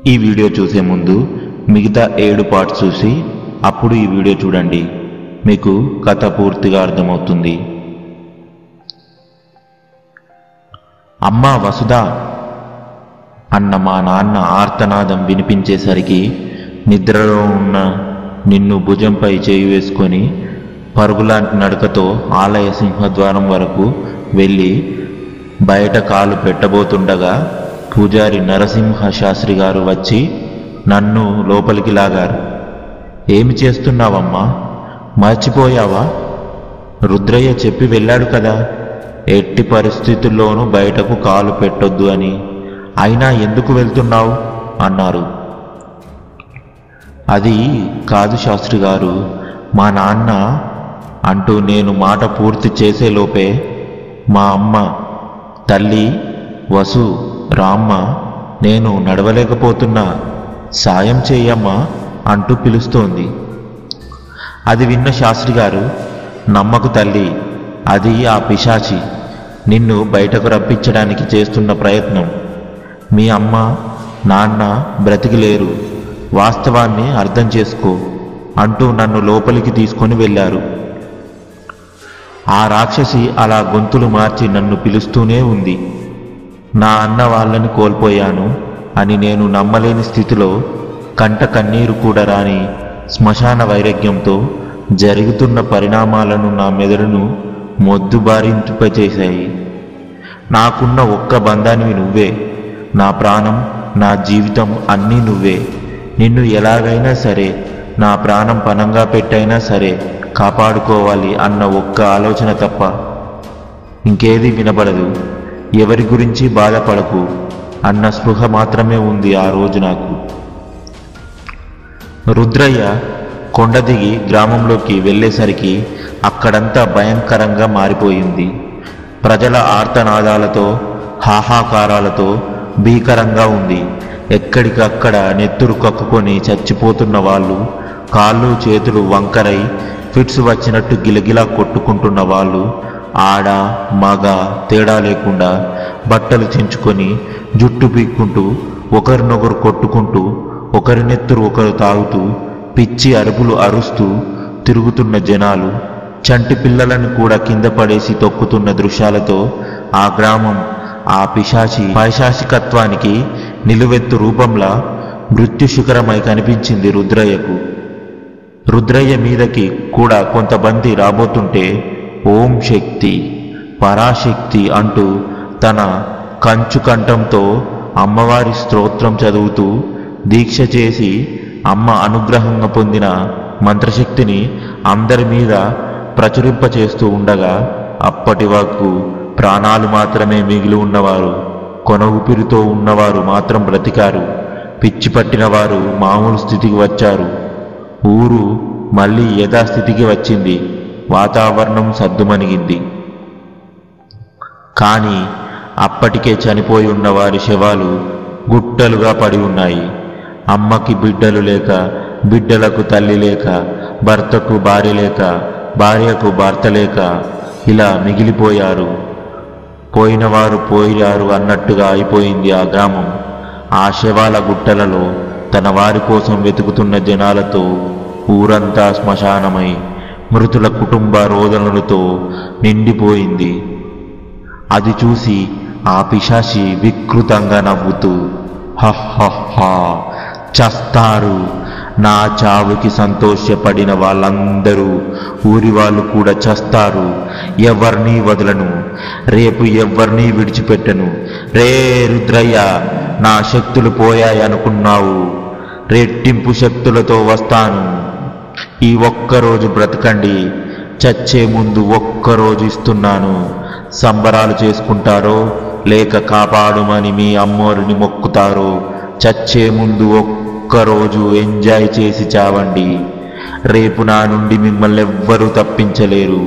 ఈ వీడియో చూసే ముందు మిగతా 7 పార్ట్స్ చూసి అప్పుడు ఈ వీడియో చూడండి. మీకు కథ పూర్తిగా అర్థమవుతుంది. అమ్మా వసుధా అన్న మా నాన్న ఆర్తనాదం వినిపించేసరికి నిద్రలో ఉన్న నిన్ను భుజంపై చేయి వేసుకొని పరుగులాంటి నడకతో ఆలయ సింహద్వారం వరకు వెళ్ళి బయట కాలు పెట్టబోతుండగా పూజారి నరసింహ శాస్త్రి గారు వచ్చి నన్ను లోపలికి లాగారు. ఏమి చేస్తున్నావమ్మా, మర్చిపోయావా? రుద్రయ్య చెప్పి వెళ్ళాడు కదా, ఎట్టి పరిస్థితుల్లోనూ బయటకు కాలు పెట్టొద్దు అని. అయినా ఎందుకు వెళ్తున్నావు అన్నారు. అది కాదు శాస్త్రి గారు, మా నాన్న అంటూ నేను మాట పూర్తి చేసేలోపే మా అమ్మ, తల్లి వసు, రామ్మ, నేను నడవలేకపోతున్నా, సాయం చేయమ్మా అంటూ పిలుస్తోంది. అది విన్న శాస్త్రి గారు, నమ్మకు తల్లి, అది ఆ పిశాచి నిన్ను బయటకు రప్పించడానికి చేస్తున్న ప్రయత్నం. మీ అమ్మ నాన్న బ్రతికిలేరు, వాస్తవాన్ని అర్థం చేసుకో అంటూ నన్ను లోపలికి తీసుకొని వెళ్ళారు. ఆ రాక్షసి అలా గొంతులు మార్చి నన్ను పిలుస్తూనే ఉంది. నా అన్న వాళ్ళని కోల్పోయాను అని నేను నమ్మలేని స్థితిలో కంట కన్నీరు కూడా రాని శ్మశాన వైరాగ్యంతో జరుగుతున్న పరిణామాలను నా మెదడును మొద్దుబారింపచేశాయి. నాకున్న ఒక్క బంధానివి నువ్వే, నా ప్రాణం, నా జీవితం అన్నీ నువ్వే. నిన్ను ఎలాగైనా సరే, నా ప్రాణం పణంగా పెట్టైనా సరే కాపాడుకోవాలి అన్న ఒక్క ఆలోచన తప్ప ఇంకేది వినబడదు. ఎవరి గురించి బాధపడకు అన్న స్పృహ మాత్రమే ఉంది ఆ రోజు నాకు. రుద్రయ్య కొండ దిగి గ్రామంలోకి వెళ్ళేసరికి అక్కడంతా భయంకరంగా మారిపోయింది. ప్రజల ఆర్తనాదాలతో, హాహాకారాలతో భీకరంగా ఉంది. ఎక్కడికక్కడ నెత్తురు కక్కుకొని చచ్చిపోతున్న వాళ్ళు, కాళ్ళు చేతులు వంకరై ఫిట్స్ వచ్చినట్టు గిలగిలా కొట్టుకుంటున్న వాళ్ళు, ఆడ మగ తేడా లేకుండా బట్టలు చించుకొని జుట్టు పీక్కుంటూ ఒకరినొకరు కొట్టుకుంటూ ఒకరి నెత్తురు ఒకరు తాగుతూ పిచ్చి అరుపులు అరుస్తూ తిరుగుతున్న జనాలు, చంటి పిల్లలను కూడా కింద పడేసి తొక్కుతున్న దృశ్యాలతో ఆ గ్రామం ఆ పైశాచికత్వానికి నిలువెత్తు రూపంలా మృత్యు శిఖరమై కనిపించింది రుద్రయ్యకు. రుద్రయ్య మీదకి కూడా కొంతమంది రాబోతుంటే ఓం శక్తి, పరాశక్తి అంటూ తన కంచు కంఠంతో అమ్మవారి స్తోత్రం చదువుతూ దీక్ష చేసి అమ్మ అనుగ్రహంగా పొందిన మంత్రశక్తిని అందరి మీద ప్రచురింపచేస్తూ ఉండగా అప్పటి వరకు ప్రాణాలు మాత్రమే మిగిలి ఉన్నవారు, కొన ఊపిరితో ఉన్నవారు మాత్రం బ్రతికారు. పిచ్చి పట్టిన వారు మామూలు స్థితికి వచ్చారు. ఊరు మళ్ళీ యథాస్థితికి వచ్చింది. వాతావరణం సద్దుమణిగింది. కానీ అప్పటికే చనిపోయి ఉన్న వారి శవాలు గుట్టలుగా పడి ఉన్నాయి. అమ్మకి బిడ్డలు లేక, బిడ్డలకు తల్లి లేక, భర్తకు భార్య లేక, భార్యకు భర్త లేక ఇలా మిగిలిపోయారు. పోయినవారు పోయారు అన్నట్టుగా అయిపోయింది ఆ గ్రామం. ఆ శవాల గుట్టలలో తన వారి కోసం వెతుకుతున్న జనాలతో ఊరంతా శ్మశానమై మృతుల కుటుంబ రోదనలతో నిండిపోయింది. అది చూసి ఆ పిశాచి వికృతంగా నవ్వుతూ, హహహా, చస్తారు, నా చావుకి సంతోషపడిన వాళ్ళందరూ ఊరి వాళ్ళు కూడా చస్తారు, ఎవరినీ వదలను, రేపు ఎవరినీ విడిచిపెట్టను. రే రుద్రయ్య, నా శక్తులు పోయాయనుకున్నావు, రెట్టింపు శక్తులతో వస్తాను. ఈ ఒక్కరోజు బ్రతకండి, చచ్చే ముందు ఒక్కరోజు ఇస్తున్నాను. సంబరాలు చేసుకుంటారో లేక కాపాడుమని మీ అమ్మోరిని మొక్కుతారో, చచ్చే ముందు ఒక్కరోజు ఎంజాయ్ చేసి చావండి. రేపు నా నుండి మిమ్మల్ని ఎవ్వరూ తప్పించలేరు.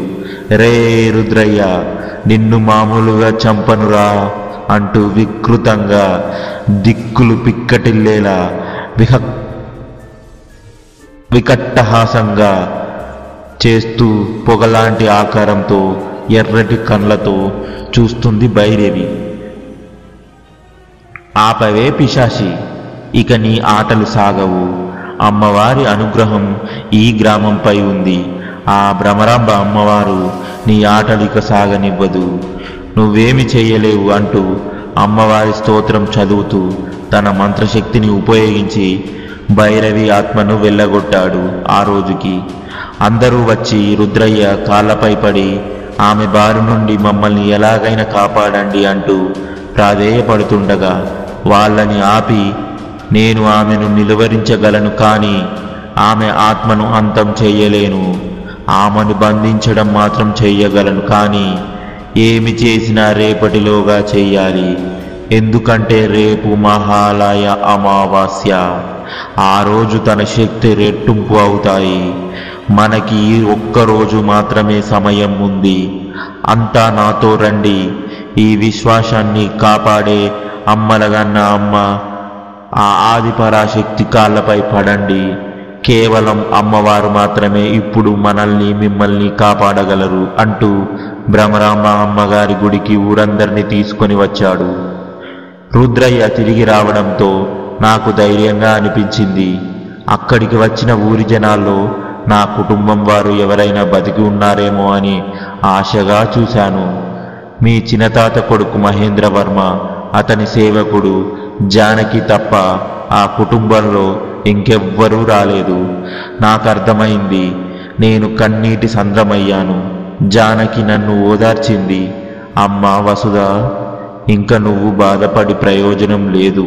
రే రుద్రయ్య, నిన్ను మామూలుగా చంపనురా అంటూ వికృతంగా దిక్కులు పిక్కటిల్లేలా వికట్టహాసంగా చేస్తూ పొగలాంటి ఆకారంతో ఎర్రటి కళ్ళతో చూస్తుంది భైరవి. ఆపవే పిశాచి, ఇక నీ ఆటలు సాగవు. అమ్మవారి అనుగ్రహం ఈ గ్రామంపై ఉంది. ఆ భ్రమరాంబ అమ్మవారు నీ ఆటలు ఇక సాగనివ్వదు. నువ్వేమి చేయలేవు అంటూ అమ్మవారి స్తోత్రం చదువుతూ తన మంత్రశక్తిని ఉపయోగించి భైరవి ఆత్మను వెళ్ళగొట్టాడు. ఆ రోజుకి అందరూ వచ్చి రుద్రయ్య కాళ్ళపై పడి ఆమె బారి నుండి మమ్మల్ని ఎలాగైనా కాపాడండి అంటూ ప్రాధేయపడుతుండగా వాళ్ళని ఆపి, నేను ఆమెను నిలువరించగలను, కానీ ఆమె ఆత్మను అంతం చెయ్యలేను. ఆమెను బంధించడం మాత్రం చెయ్యగలను, కానీ ఏమి చేసినా రేపటిలోగా చెయ్యాలి. ఎందుకంటే రేపు మహాలయ అమావాస్య. ఆ రోజు తన శక్తి రెట్టింపు అవుతాయి. మనకి ఒక్కరోజు మాత్రమే సమయం ఉంది. అంతా నాతో రండి. ఈ విశ్వాసాన్ని కాపాడే అమ్మలగన్న అమ్మ ఆ ఆదిపరాశక్తి కాళ్ళపై పడండి. కేవలం అమ్మవారు మాత్రమే ఇప్పుడు మనల్ని మిమ్మల్ని కాపాడగలరు అంటూ భ్రమరాంబ అమ్మగారి గుడికి ఊరందరినీ తీసుకొని వచ్చాడు. రుద్రయ్య తిరిగి రావడంతో నాకు ధైర్యంగా అనిపించింది. అక్కడికి వచ్చిన ఊరి జనాల్లో నా కుటుంబం వారు ఎవరైనా బతికి ఉన్నారేమో అని ఆశగా చూశాను. మీ చిన్నతాత కొడుకు మహేంద్రవర్మ, అతని సేవకుడు జానకి తప్ప ఆ కుటుంబంలో ఇంకెవ్వరూ రాలేదు. నాకు అర్థమైంది. నేను కన్నీటి సంద్రమయ్యాను. జానకి నన్ను ఓదార్చింది. అమ్మ వసుధ, ఇంక నువ్వు బాధపడి ప్రయోజనం లేదు.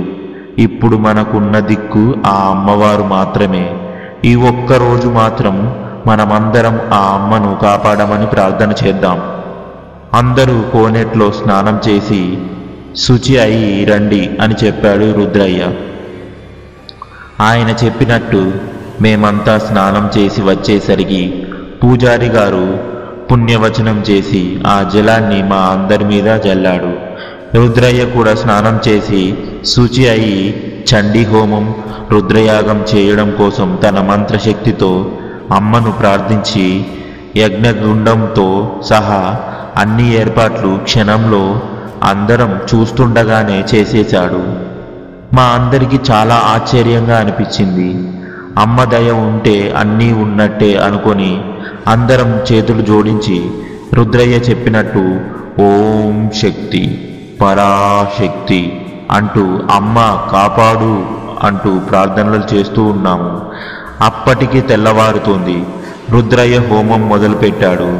ఇప్పుడు మనకున్న దిక్కు ఆ అమ్మవారు మాత్రమే. ఈ ఒక్కరోజు మాత్రం మనమందరం ఆ అమ్మను కాపాడమని ప్రార్థన చేద్దాం. అందరూ కోనేట్లో స్నానం చేసి శుచి అయి రండి అని చెప్పాడు రుద్రయ్య. ఆయన చెప్పినట్టు మేమంతా స్నానం చేసి వచ్చేసరికి పూజారి గారు పుణ్యవచనం చేసి ఆ జలాన్ని మా అందరి మీద జల్లాడు. రుద్రయ్య కూడా స్నానం చేసి శుచి అయి చండీ హోమం, రుద్రయాగం చేయడం కోసం తన మంత్రశక్తితో అమ్మను ప్రార్థించి యజ్ఞగుండంతో సహా అన్ని ఏర్పాట్లు క్షణంలో అందరం చూస్తుండగానే చేసేశాడు. మా అందరికీ చాలా ఆశ్చర్యంగా అనిపించింది. అమ్మ దయ ఉంటే అన్నీ ఉన్నట్టే అనుకొని అందరం చేతులు జోడించి రుద్రయ్య చెప్పినట్టు ఓం శక్తి పరాశక్తి అంటూ అమ్మ కాపాడు అంటూ ప్రార్థనలు చేస్తూ ఉన్నాము. అప్పటికి తెల్లవారుతోంది. రుద్రయ్య హోమం మొదలుపెట్టాడు.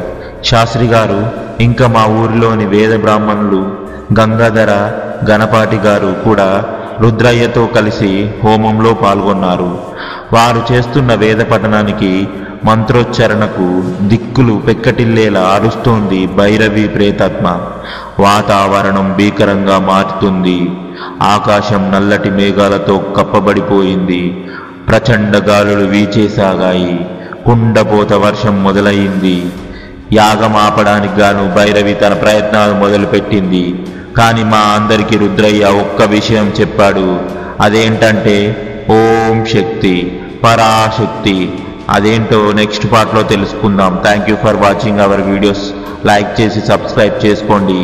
శాస్త్రి గారు ఇంకా మా ఊరిలోని వేద బ్రాహ్మణులు గంగాధర, గణపాటి గారు కూడా రుద్రయ్యతో కలిసి హోమంలో పాల్గొన్నారు. వారు చేస్తున్న వేద పఠనానికి మంత్రోచ్చరణకు దిక్కులు పెక్కటిల్లేలా అరుస్తోంది భైరవి ప్రేతాత్మ. వాతావరణం భీకరంగా మారుతుంది. ఆకాశం నల్లటి మేఘాలతో కప్పబడిపోయింది. ప్రచండ గాలులు వీచేసాగాయి. కుండపోత వర్షం మొదలయ్యింది. యాగం ఆపడానికి గాను భైరవి తన ప్రయత్నాలు మొదలుపెట్టింది. కానీ మా అందరికీ రుద్రయ్య ఒక్క విషయం చెప్పాడు. అదేంటంటే ఓం శక్తి పరాశక్తి. అదేంటో నెక్స్ట్ పార్ట్లో తెలుసుకుందాం. Thank you for watching our videos. Like చేసి సబ్స్క్రైబ్ చేసుకోండి.